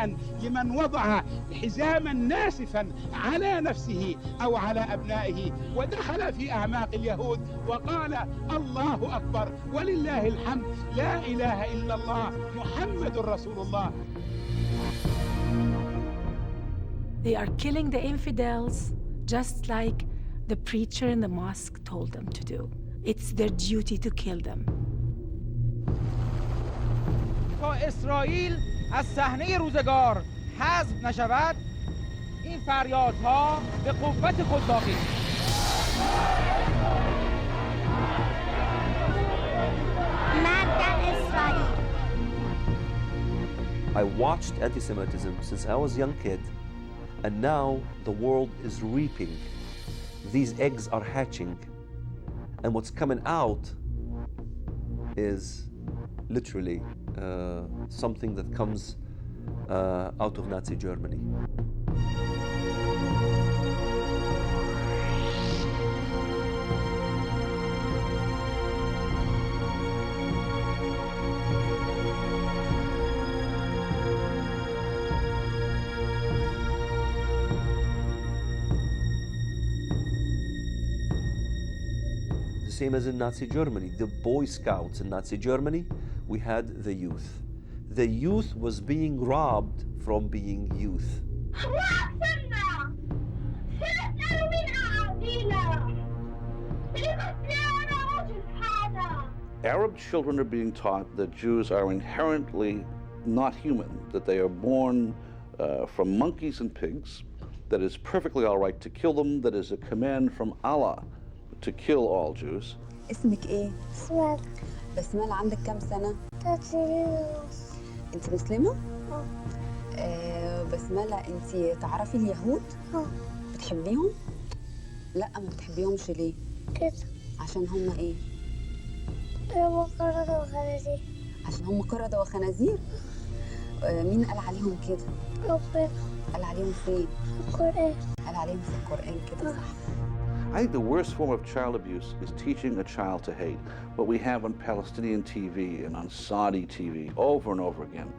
هنيئا لمن وضع حزاما ناسفا على نفسه أو على أبنائه ودخل في أعماق اليهود وقال الله أكبر ولله الحمد لا إله إلا الله محمد رسول الله. They are killing the infidels just like the preacher in the mosque told them to do. It's their duty to kill them. تا اسرائیل از صحنه روزگار حذف نشود، این فریادها به قوت خود باقی. مردن اسرائیل. I watched anti-Semitism since I was a young kid, and now the world is reaping. These eggs are hatching, and what's coming out is literally something that comes out of Nazi Germany. The same as in Nazi Germany, the Boy Scouts in Nazi Germany, we had the youth. The youth was being robbed from being youth. Arab children are being taught that Jews are inherently not human, that they are born from monkeys and pigs, that it's perfectly all right to kill them, that is a command from Allah to kill all Jews. اسمك ايه؟ اسمك بسمة. عندك كم سنة؟ 3 سنين. انت مسلمة؟ بسمة، انت تعرفي اليهود؟ بتحبيهم؟ لا ما بتحبيهمش ليه؟ كده عشان هم ايه؟ هم قردة وخنازير. عشان هم قردة وخنازير؟ مين قال عليهم كده؟ ربنا. قال عليهم فين؟ في القرآن. قال عليهم في القرآن كده صح. I think the worst form of child abuse is teaching a child to hate. What we have on Palestinian TV and on Saudi TV over and over again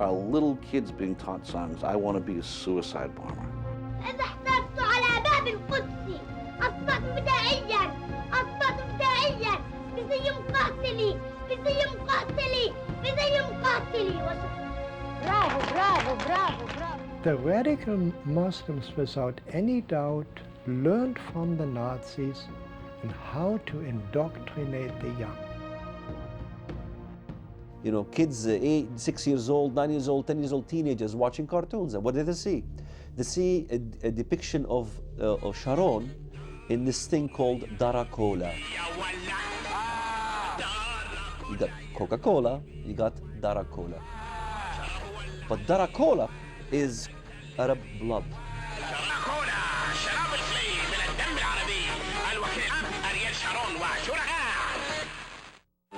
are little kids being taught songs, I want to be a suicide bomber. إذا احتجت على باب القدس أصبت بدائيا، أصبت بدائيا بزي مقاتلي، بزي مقاتلي، بزي مقاتلي. برافو برافو برافو برافو. The radical Muslims, without any doubt, learned from the Nazis and how to indoctrinate the young. You know, kids 6 years old, 9 years old, 10 years old, teenagers watching cartoons. And what did they see? They see a depiction of Sharon in this thing called Dara-Cola. You got Coca-Cola, you got Dara-Cola. But Dara-Cola is Arab blood.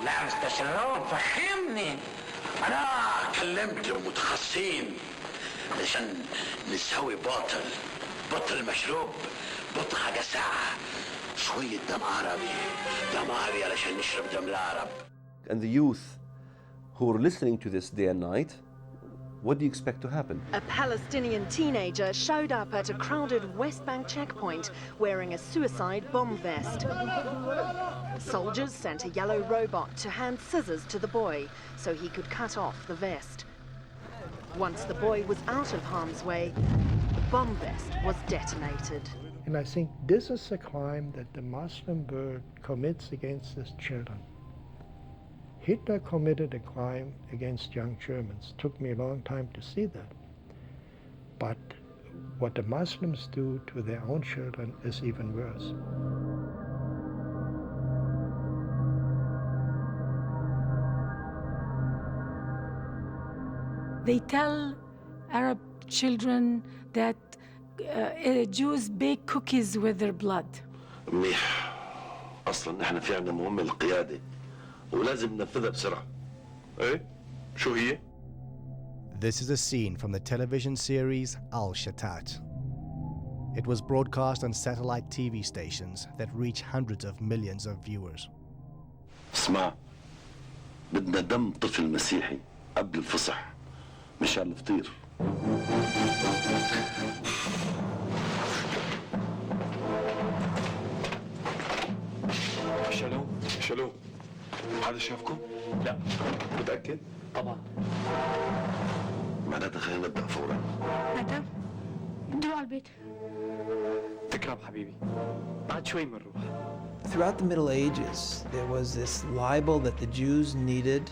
لا مستر شرون فهمني. أنا كلمت المتخصصين عشان نسوي بطل مشروب، بطل حاجة ساعة، شوية دم عربي علشان نشرب دم العرب. And the youth who are listening to this day and night, what do you expect to happen? A Palestinian teenager showed up at a crowded West Bank checkpoint wearing a suicide bomb vest. Soldiers sent a yellow robot to hand scissors to the boy so he could cut off the vest. Once the boy was out of harm's way, the bomb vest was detonated. And I think this is a crime that the Muslim world commits against its children. Hitler committed a crime against young Germans. Took me a long time to see that. But what the Muslims do to their own children is even worse. They tell Arab children that Jews bake cookies with their blood. منيح. أصلاً إحنا في عنا مهمة القيادة ولازم ننفذها بسرعة. إيه؟ شو هي؟ This is a scene from the television series Al-Shatat. It was broadcast on satellite TV stations that reach hundreds of millions of viewers. اسمع، بدنا دم طفل مسيحي قبل الفصح مشان الفطير. شالوه حد شافكم؟ لا. متأكد؟ طبعا. معناتها خلينا نبدأ فورا. مدام ادوا على البيت. تكرم حبيبي. بعد شوي بنروح. Throughout the Middle Ages, there was this libel that the Jews needed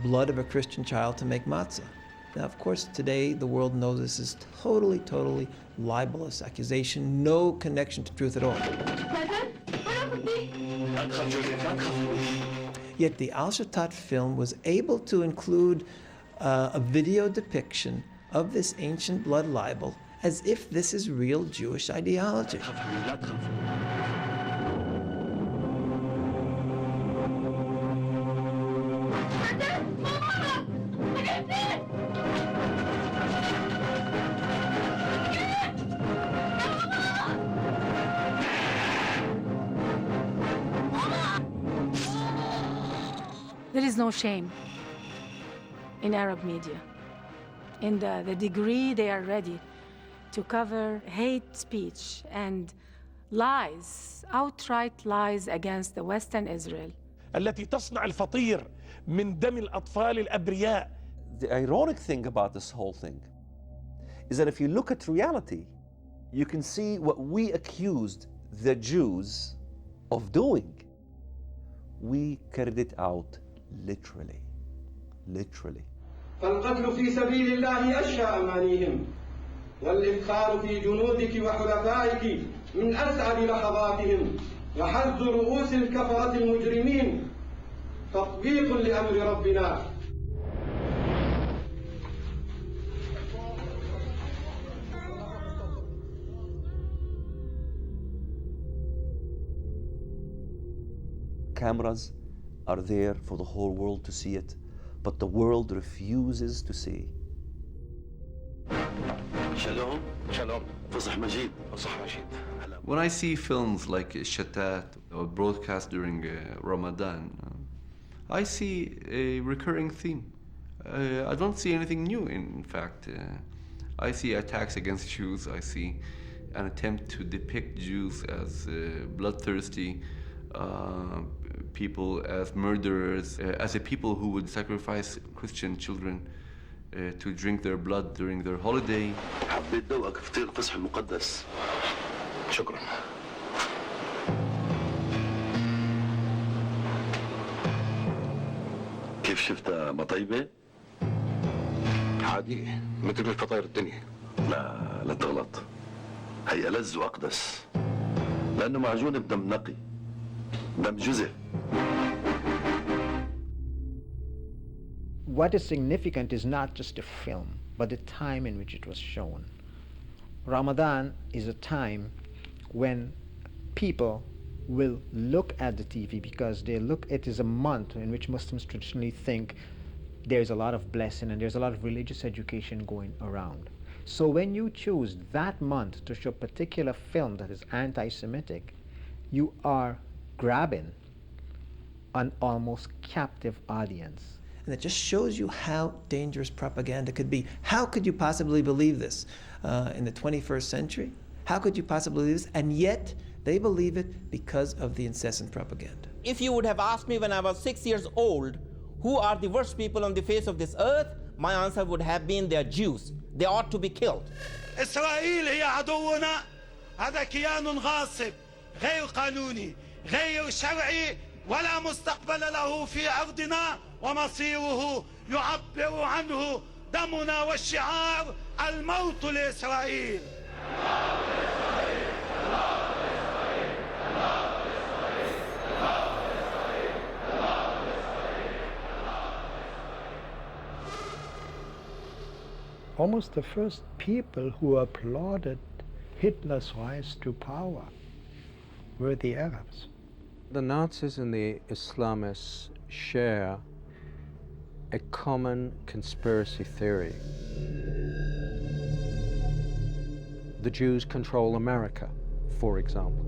blood of a Christian child to make matzah. Now, of course, today the world knows this is totally libelous accusation, no connection to truth at all. Yet the Al-Shatat film was able to include a video depiction of this ancient blood libel as if this is real Jewish ideology. There is no shame in Arab media, in the degree they are ready to cover hate speech and lies, outright lies against the Western Israel. التي تصنع الفطير من دم الأطفال الأبرياء. The ironic thing about this whole thing is that if you look at reality, you can see what we accused the Jews of doing. We carried it out literally. فالقتل في سبيل الله أشهى أمانيهم والإدخال في جنودك وحلفائك من أسعد لحظاتهم وحز رؤوس الكفرة المجرمين تطبيق لأمر ربنا. Cameras are there for the whole world to see it, but the world refuses to see. Shalom. Shalom. فصح مجيد. فصح مجيد. When I see films like Shatat or broadcast during Ramadan, I see a recurring theme. I don't see anything new, in fact. I see attacks against Jews. I see an attempt to depict Jews as bloodthirsty people, as murderers, as a people who would sacrifice Christian children to drink their blood during their holiday. حبيت ذوقك فطير الفصح المقدس. شكرا. كيف شفتها مطيبة؟ عادية مثل الفطاير الدنيا. لا تغلط. هي ألذ وأقدس. لأنه معجون بدم نقي. دم جزء. What is significant is not just the film, but the time in which it was shown. Ramadan is a time when people will look at the TV because it is a month in which Muslims traditionally think there's a lot of blessing and there's a lot of religious education going around. So when you choose that month to show a particular film that is anti-Semitic, you are grabbing an almost captive audience. And it just shows you how dangerous propaganda could be. How could you possibly believe this in the 21st century? How could you possibly believe this? And yet, they believe it because of the incessant propaganda. If you would have asked me when I was 6 years old, who are the worst people on the face of this earth, my answer would have been they're Jews. They ought to be killed. إسرائيل هي عدونا. هذا كيان غاصب غير قانوني غير شرعي ولا مستقبل له في أرضنا ومصيره يعبر عنه دمنا والشعار الموت لإسرائيل. Almost the first people who applauded Hitler's rise to power were the Arabs. The Nazis and the Islamists share a common conspiracy theory. The Jews control America, for example.